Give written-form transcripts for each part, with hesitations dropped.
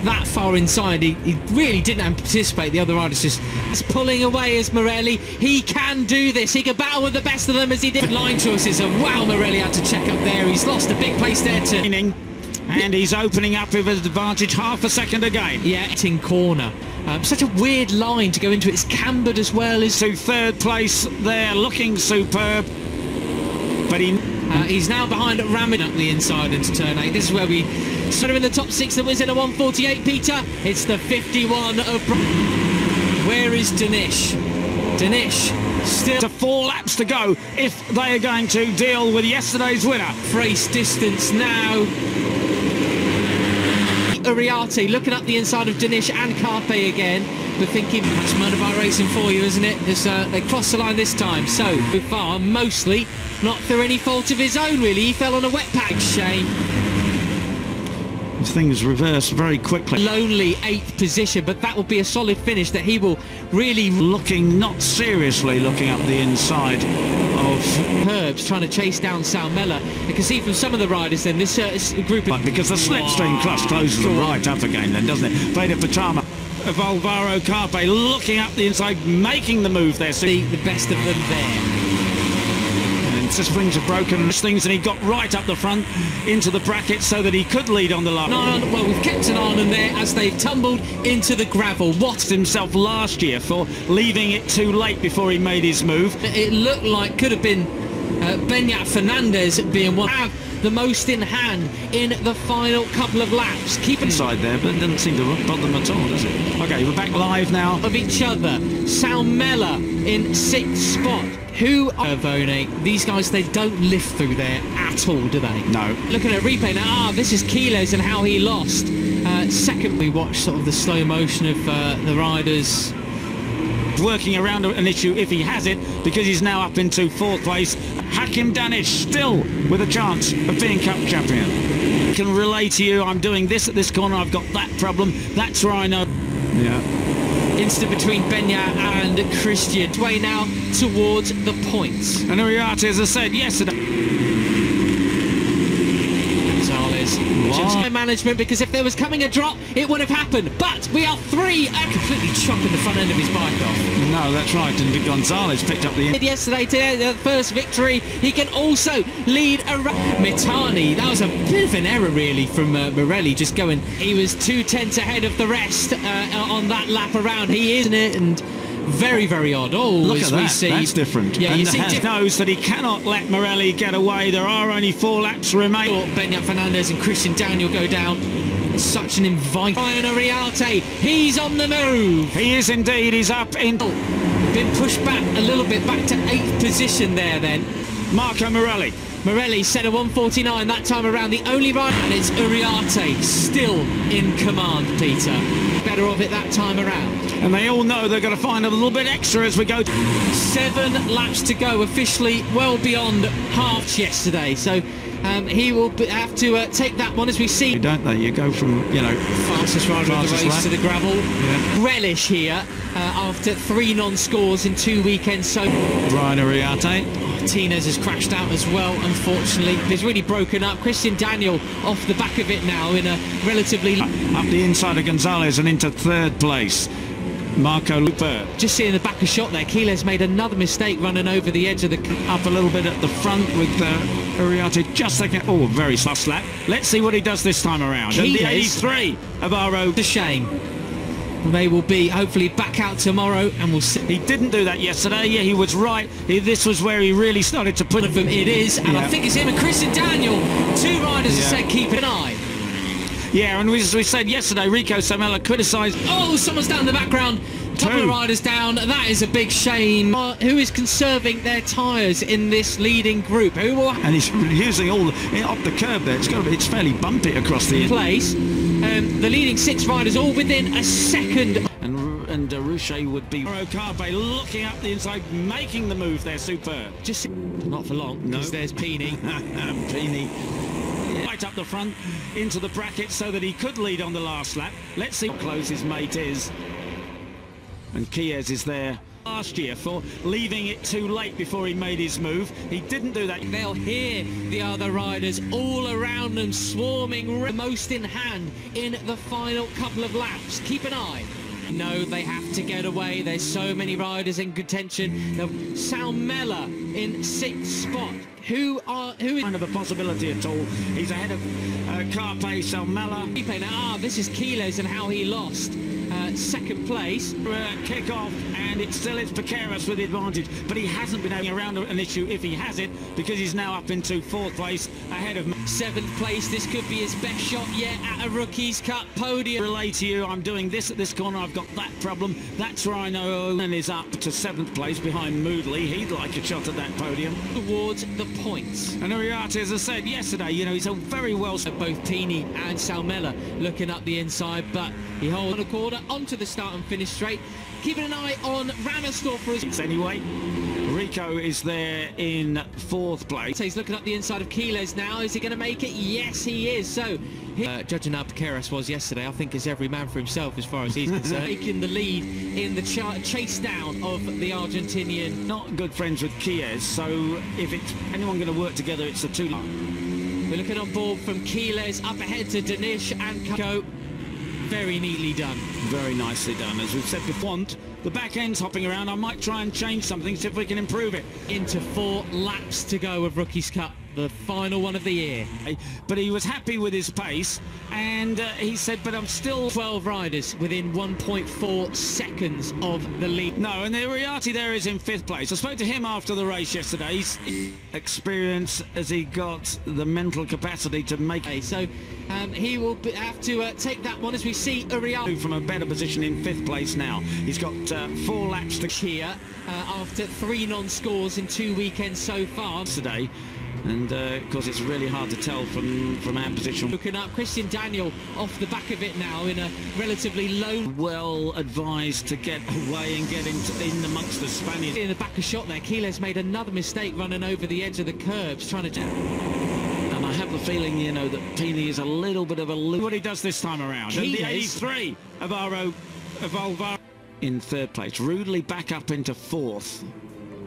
that far inside. He really didn't anticipate the other riders just pulling away as Morelli. He can do this. He can battle with the best of them as he did. Line choices, and wow, Morelli had to check up there. He's lost a big place there to... And he's opening up with his advantage half a second again. Yeah, in corner. Such a weird line to go into. It's cambered as well as... To third place there, looking superb. But he's now behind Ramin up the inside into turn 8. This is where we sort of in the top 6 that was in a 1:48, Peter. It's the 51 of... Where is Danish? Danish still... To 4 laps to go if they are going to deal with yesterday's winner. Race distance now. Uriarte looking up the inside of Danish and Carpe again. We're thinking that's motorbike racing for you, isn't it? Because they crossed the line this time. So far, mostly not through any fault of his own, really. He fell on a wet pack. Shame. Things reverse very quickly. Lonely 8th position, but that will be a solid finish that he will really... Looking, not seriously looking up the inside of... Herbs trying to chase down Salmella. You can see from some of the riders then, this group... Because the slipstream clutch closes them right up again then, doesn't it? Veda Patama of Alvaro Carpe looking up the inside, making the move there. So the best of them there. Just rings are broken things, and he got right up the front into the bracket so that he could lead on the line. Well, we've kept an eye on there as they've tumbled into the gravel. Watched himself last year for leaving it too late before he made his move. It looked like could have been Beñat Fernandez being one have the most in hand in the final couple of laps. Keep inside there, but it doesn't seem to bother them at all, does it? Okay, we're back live now. Of each other. Salmella in 6th spot. Who are Vone? These guys, they don't lift through there at all, do they? No. Looking at replay now, this is Quiles and how he lost. Second, we watched sort of the slow motion of the riders working around an issue if he has it, because he's now up into 4th place. Hakim Danish still with a chance of being cup champion. I can relay to you, I'm doing this at this corner, I've got that problem, that's where I know. Yeah. Instant between Beñat and Christian. Way now towards the points. And Uriarte, as I said yesterday. Management, because if there was coming a drop, it would have happened. But we are 3 and completely chopping the front end of his bike off. No, that's right. And Gonzalez picked up the... Yesterday, today, the first victory. He can also lead around Mitani. That was a bit of an error, really, from Morelli, just going... He was 2/10 ahead of the rest on that lap around. He is in it, and... Very, very odd. Oh, look as at we that. see. That's different. Yeah, and you see knows that he cannot let Morelli get away. There are only 4 laps remaining. Beñat Fernandez and Christian Daniel go down. Such an invite. Ryan Uriarte, he's on the move. He is indeed. He's up in... Been pushed back a little bit, back to 8th position there then. Marco Morelli. Morelli set a 1:49 that time around. The only rider, and it's Uriarte still in command, Peter. Better of it that time around. And they all know they're going to find a little bit extra as we go. 7 laps to go, officially well beyond half yesterday. So he will have to take that one as we see. Don't they? You go from, you know, fastest rider of the race lap to the gravel. Yeah. Relish here after 3 non-scores in 2 weekends. So Ryan Uriarte. Martinez has crashed out as well, unfortunately. He's really broken up. Christian Daniel off the back of it now in a relatively... Up the inside of Gonzalez and into 3rd place. Marco Luper. Just seeing the back of shot there, Quiles made another mistake running over the edge of the... Up a little bit at the front with Uriarte just like... Oh, very soft lap. Let's see what he does this time around. And the 83 of our road. A shame. They will be hopefully back out tomorrow, and we'll see. He didn't do that yesterday. Yeah, he was right. This was where he really started to put... Them. It is, and I think it's him and Christian Daniel. 2 riders have said keep an eye. Yeah, and as we said yesterday, Rico Samela criticised... Oh, someone's down in the background. Couple of riders down. That is a big shame. Who is conserving their tyres in this leading group? Who will... And he's using all up the curb there. It's fairly bumpy across the... place. The leading 6 riders all within a second. And Rouchet would be... Carpe looking up the inside, making the move there. Superb. Just not for long, because there's Peeny. Peeny. Right up the front into the bracket so that he could lead on the last lap. Let's see how close his mate is. And Quiles is there last year for leaving it too late before he made his move. He didn't do that. They'll hear the other riders all around them swarming, most in hand in the final couple of laps. Keep an eye. No, they have to get away. There's so many riders in contention. Salmela in 6th spot. Who is kind of a possibility at all? He's ahead of Carpe, Salmela. This is Keles and how he lost. 2nd place. Kick off, and it's Piqueras with the advantage, but he hasn't been having around an issue if he has it, because he's now up into 4th place ahead of 7th place. This could be his best shot yet at a Rookies Cup podium. Relay to you, I'm doing this at this corner, I've got that problem. That's where I know Owen is up to 7th place behind Moodley. He'd like a shot at that podium. Towards the points. And Ariarte, as I said yesterday, you know, he's a very well... Both Pini and Salmela looking up the inside, but he holds on a quarter onto the start and finish straight. Keeping an eye on Ramersdorf for his... Anyway, Rico is there in 4th place. So he's looking up the inside of Keles now. Is he going to make it? Yes, he is. So, judging how Piqueras was yesterday, I think is every man for himself as far as he's concerned. Taking the lead in the chase down of the Argentinian. Not good friends with Chies, so if it's anyone going to work together, it's the two. We're looking on board from Keles up ahead to Danish and Go. Very neatly done. Very nicely done. As we've said before, the back end's hopping around. I might try and change something, see if we can improve it. Into 4 laps to go of Rookies Cup, the final one of the year. But he was happy with his pace, and he said, but I'm still... 12 riders within 1.4 seconds of the lead. No, and the Ariarte there is in 5th place. I spoke to him after the race yesterday. He's experienced as he got the mental capacity to make... So he will have to take that one as we see Ariarte from a better position in 5th place now. He's got 4 laps to... Here after 3 non-scores in 2 weekends so far. Today. And of course it's really hard to tell from our position. Looking up, Christian Daniel off the back of it now in a relatively low... Well advised to get away and get in amongst the Spaniards. In the back of shot there, Keles made another mistake running over the edge of the curbs, trying to... And I have the feeling, you know, that Pini is a little bit of a... What he does this time around. And the 83 of Alvaro in 3rd place, rudely back up into 4th.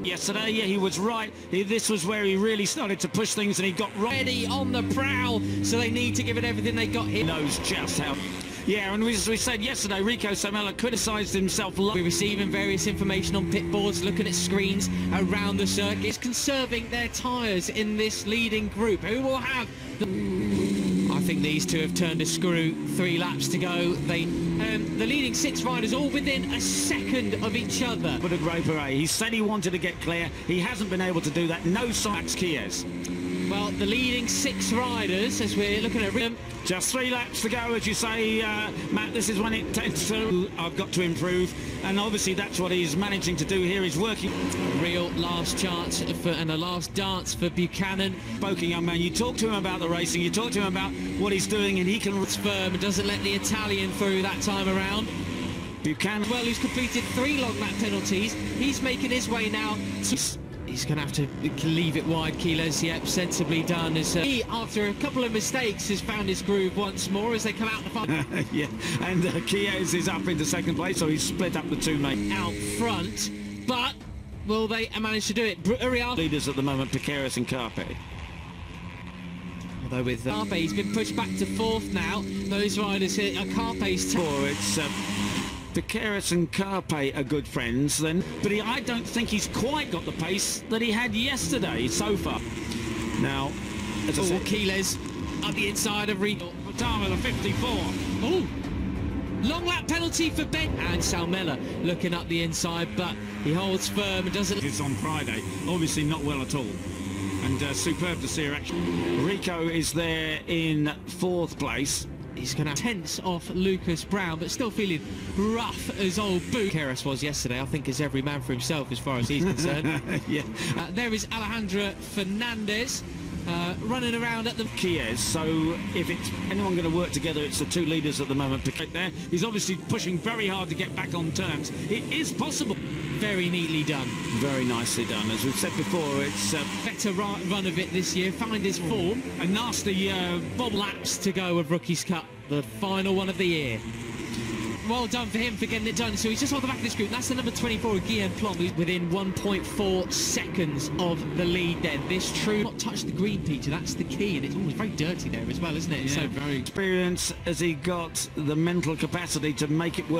Yesterday, yeah, he was right. This was where he really started to push things, and he got ready on the prowl, so they need to give it everything they got. He knows just how. Yeah, and as we said yesterday, Rico Salmela criticised himself. We're receiving various information on pit boards, looking at screens around the circuit. It's conserving their tyres in this leading group. Who will have I think these two have turned a screw. 3 laps to go. The leading 6 riders all within a second of each other. But a great parade. He said he wanted to get clear. He hasn't been able to do that. No sides, Chies. Well, the leading 6 riders, as we're looking at them. Just 3 laps to go, as you say, Matt. This is when it tends to... I've got to improve. And obviously that's what he's managing to do here. He's working... Real last chance and a last dance for Buchanan. Spoken young man. You talk to him about the racing. You talk to him about what he's doing, and he can... It's firm and doesn't let the Italian through that time around. Buchanan... Well, who's completed 3 long lap penalties. He's making his way now to... He's going to have to leave it wide, Keles. Yep, sensibly done. As he, after a couple of mistakes, has found his groove once more as they come out the final. Yeah, and Chies is up into 2nd place, so he's split up the 2 mates. Out front, but will they manage to do it? Leaders at the moment, Piqueras and Carpe. Although with Carpe, he's been pushed back to 4th now. Those riders here are Carpe's... It's... Piqueras and Carpe are good friends then, but I don't think he's quite got the pace that he had yesterday so far. Now, as I said, Keles up the inside of Rico. Time of the 54. Oh, long lap penalty for Ben. And Salmela looking up the inside, but he holds firm and doesn't... It's on Friday, obviously not well at all. And superb to see her action. Rico is there in 4th place. He's going to tense off Lucas Brown, but still feeling rough as old boot. Keres was yesterday, I think, is every man for himself as far as he's concerned. Yeah. There is Alejandra Fernandez running around at the... Chies, so if it's anyone going to work together, it's the 2 leaders at the moment. There, he's obviously pushing very hard to get back on terms. It is possible. Very neatly done. Very nicely done. As we've said before, it's... better run of it this year, find his form. A nasty bob laps to go of Rookies Cup, the final one of the year. well done for him for getting it done. So he's just on the back of this group. That's the number 24, Guillaume Plom, who's within 1.4 seconds of the lead then. This true not touch the green, Peter, that's the key, and it's always very dirty there as well, isn't it? Yeah, So very experienced. Has he got the mental capacity to make it work?